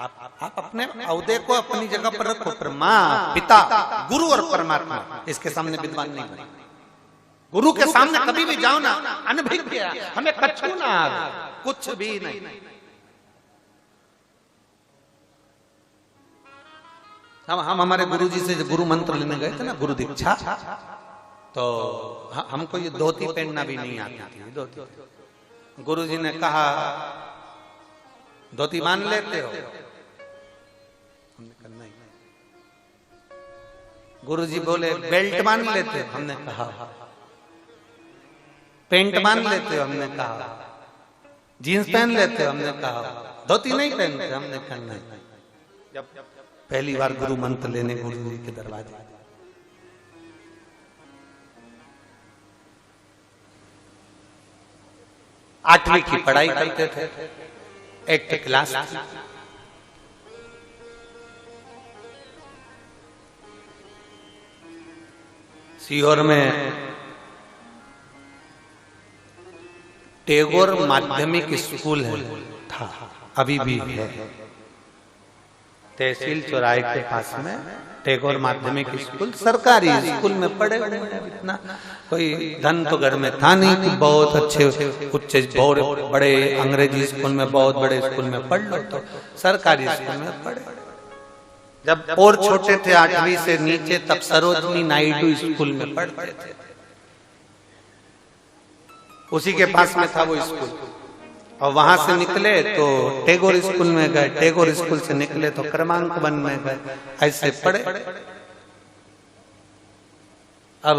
आप अपने औहदे को अपनी जगह पर रखो, पर माँ, पिता, गुरु और परमात्मा इसके सामने विद्वान नहीं बने। गुरु के सामने कभी भी जाओ ना, अनभिज्ञ, हमें कछु ना आवे, कुछ भी नहीं। हम हमारे गुरु जी से गुरु मंत्र लेने गए थे ना, गुरु दीक्षा, तो हमको ये धोती पहनना भी नहीं आती थी। धोती गुरु जी ने कहा धोती बांध लेते हो? हमने कहा नहीं। गुरु जी बोले बेल्ट बांध लेते हो? हमने कहा। पेंट बांध लेते हो? हमने कहा। जीन्स पहन लेते हो? हमने कहा। धोती नहीं पहनते? हमने कहा नहीं। जब पहली बार गुरु मंत्र लेने गुरु जी के दरवाजे, 8वीं की पढ़ाई करते थे, 8th क्लास। सीहोर में टैगोर माध्यमिक स्कूल था, अभी भी है, तहसील चौराहे के पास में टैगोर माध्यमिक स्कूल, सरकारी स्कूल में पढ़े हुए। इतना कोई धन तो घर में था नहीं कि बहुत अच्छे उच्च बहुत बड़े अंग्रेजी स्कूल में, बहुत बड़े स्कूल में पढ़ लो, तो सरकारी स्कूल में पढ़े। जब और छोटे थे 8वीं से नीचे, तब सरोजनी नायडू स्कूल में पढ़ते थे, उसी के पास में था वो स्कूल। और वहां से निकले तो टैगोर स्कूल में गए, टैगोर स्कूल से निकले तो क्रमांक 1 में गए, ऐसे पढ़े। अब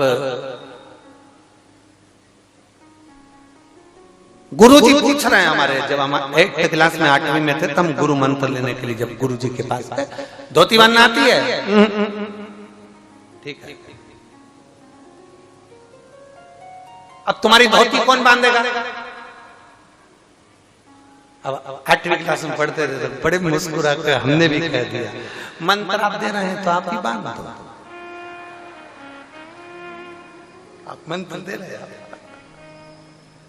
गुरुजी पूछ रहे हैं हमारे, जब हम 8th क्लास में 8वीं में थे, तब गुरु मंत्र लेने के लिए जब गुरुजी के पास गए, धोती बांधना आती है? ठीक है। अब तुम्हारी धोती कौन बांधेगा? अब 8वीं क्लास में पढ़ते थे तो बड़े मुस्कुरा कर हमने भी कह दिया, मंत्र आप दे रहे हैं तो आप ही बांध दो, आप मंत्र दे रहे हैं।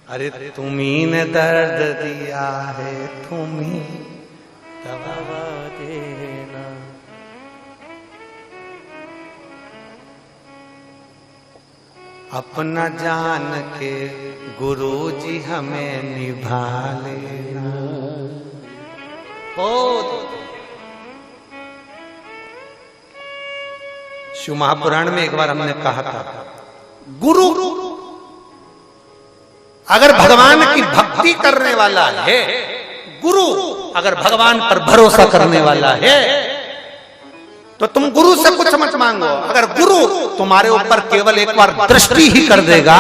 अरे तुम्ही ने दर्द दिया है, तुम्ही दवा देना। अपना जान के गुरुजी हमें निभा लेना। शिव महापुराण में एक बार हमने कहा था, गुरु अगर भगवान की भक्ति करने वाला है, गुरु अगर भगवान पर भरोसा करने वाला है, तो तुम गुरु से कुछ मत मांगो। अगर गुरु तुम्हारे ऊपर केवल एक बार दृष्टि ही कर देगा,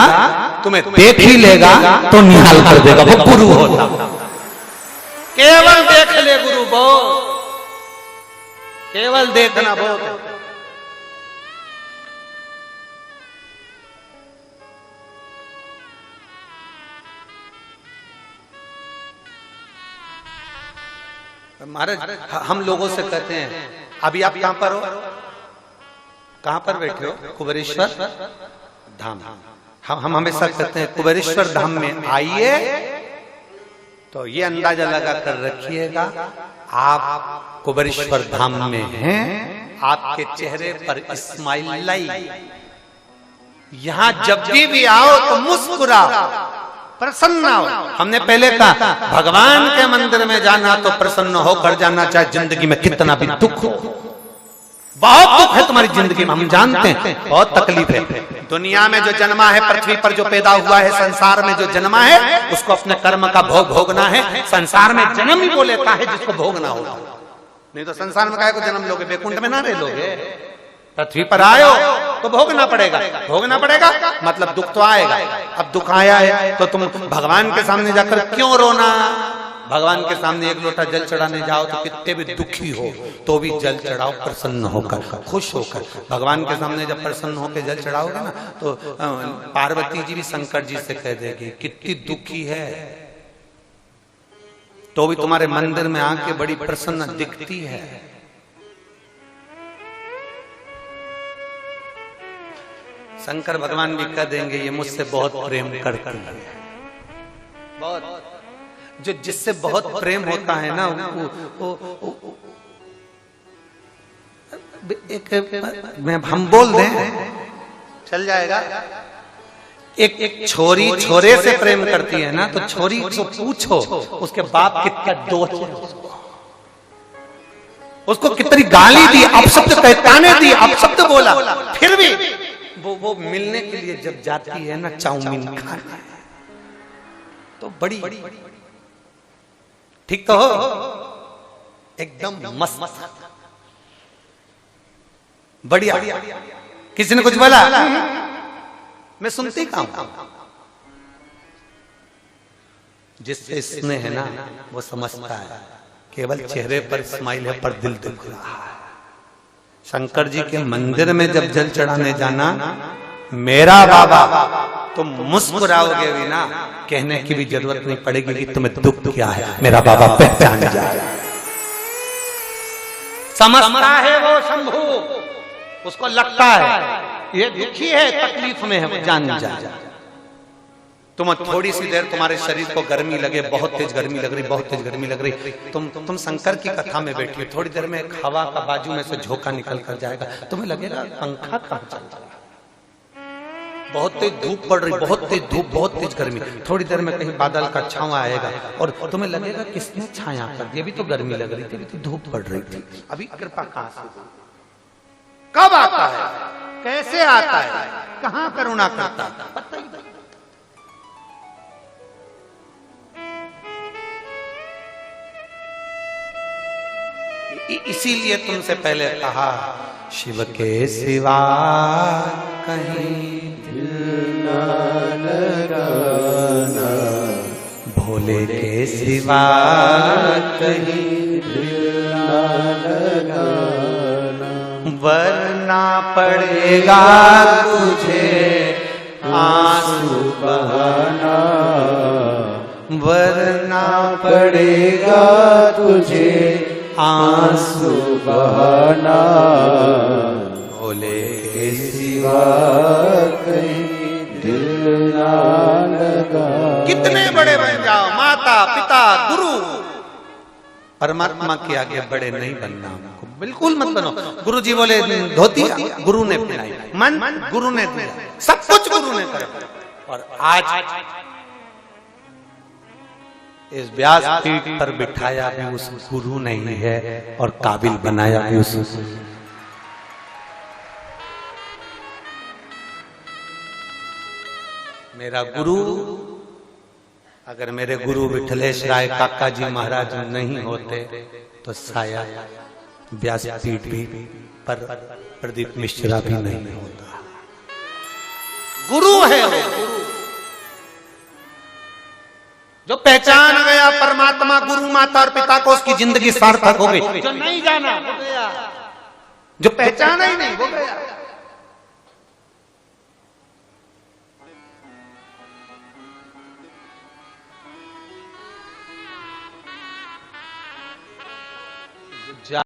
तुम्हें देख ही लेगा, तो निहाल कर देगा, वो गुरु होता। केवल देख ले गुरु, बहुत केवल देखना बहुत। महाराज हम लोगों से कहते हैं, अभी आप कहां पर हो? कहां पर बैठे हो? कुबेरेश्वर धाम। हम हमेशा कहते हैं कुबेरेश्वर धाम में आइए, तो ये अंदाजा लगा कर रखिएगा आप कुबेरेश्वर धाम में हैं, आपके चेहरे पर स्माइल लाई। यहां जब भी आओ तो मुस्कुराओ, प्रसन्न हो। हमने पहले कहा भगवान के मंदिर में जाना तो प्रसन्न होकर जाना, चाहे जिंदगी में कितना भी दुख हो। बहुत दुख है तुम्हारी जिंदगी में, हम जानते हैं, बहुत तकलीफ है। दुनिया में जो जन्मा है, पृथ्वी पर जो पैदा हुआ है, संसार में जो जन्मा है, उसको अपने कर्म का भोग भोगना है। संसार में जन्म ही वो लेता है जिसको भोगना होगा, नहीं तो संसार में काहे को जन्म लोगे? बैकुंठ में ना रह लोगे? पृथ्वी पर आयो तो भोगना पड़ेगा, भोगना पड़ेगा मतलब दुख तो आएगा। अब दुख आया है तो तुम भगवान के सामने जाकर क्यों रोना? भगवान के सामने एक लोटा जल चढ़ाने जाओ तो कितने भी दुखी हो तो भी जल चढ़ाओ प्रसन्न होकर, खुश होकर। भगवान के सामने जब प्रसन्न होकर जल चढ़ाओगे ना, तो पार्वती जी भी शंकर जी से कह देगी कितनी दुखी है, तो भी तुम्हारे मंदिर में आके बड़ी प्रसन्न दिखती है। शंकर भगवान भी कह देंगे ये मुझसे बहुत प्रेम करती है, बहुत। जो जिससे बहुत प्रेम होता है ना हम बोल दें चल जाएगा। एक छोरी छोरे से प्रेम करती है ना, तो छोरी को पूछो उसके बाप कितना दोष है, उसको कितनी गाली दी, अपशब्द कहताने दी, अपशब्द बोला, फिर भी वो मिलने के लिए जब जाती है ना चाउमीन खाने, तो बड़ी ठीक तो हो, एकदम मस्त बढ़िया। किसी ने कुछ बोला मैं सुनती काम, जिससे स्नेह है ना वो समझता है केवल चेहरे पर स्माइल है पर दिल दुख रहा है। शंकर जी के मंदिर में जब जल चढ़ाने जाना, मेरा बाबा तुम मुस्कुराओगे भी ना, कहने की भी जरूरत नहीं पड़ेगी कि तुम्हें दुख क्या है, मेरा बाबा पहचान जाए। समझता है वो शंभू, उसको लगता है ये दुखी है, तकलीफ में है, वो जान जाए। तुम थोड़ी सी देर तुम्हारे शरीर को गर्मी लगे, बहुत तेज गर्मी लग रही, बहुत तेज गर्मी लग रही, तुम शंकर की कथा में बैठी हो, थोड़ी देर में एक हवा का बाजू में से झोंका निकल कर जाएगा, तुम्हें लगेगा पंखा कहां चल रहा है, बहुत तेज धूप पड़ रही, बहुत तेज धूप, बहुत तेज गर्मी, थोड़ी देर में कहीं बादल का छांव आएगा और तुम्हें लगेगा किसने छाया कर दिया, अभी तो गर्मी लग रही थी, अभी तो धूप पड़ रही थी, अभी कृपा कहां से, कब आता है, कैसे आता है, कहां करुणा करता है, पता ही नहीं। इसीलिए तुमसे पहले कहा शिव के सिवा कहीं दिल ना लगाना, भोले के सिवा कहीं दिल ना लगाना, वरना पड़ेगा तुझे आंसू बहाना, वरना पड़ेगा तुझे आंसू बहाना, भोले के सिवा कहीं दिल ना लगा। कितने बड़े बन जाओ, माता पिता गुरु, परमात्मा के आगे बड़े नहीं बनना, बिल्कुल मत बनो। गुरु जी बोले धोती गुरु ने पहनाई, मन गुरु ने दिया, सब कुछ गुरु ने करा, और आज इस व्यास पीठ पर बिठाया भी उस गुरु नहीं है और काबिल बनाया भी उस। मेरा गुरु, अगर मेरे गुरु विठलेश राय काका जी महाराज नहीं होते तो शायद व्यास पीठ भी पर प्रदीप मिश्रा भी नहीं होता। गुरु है वो, जो पहचान गया परमात्मा गुरु माता और पिता को, उसकी जिंदगी सार्थक हो गई। जो नहीं जाना वो गया, जो पहचाना ही नहीं वो गया।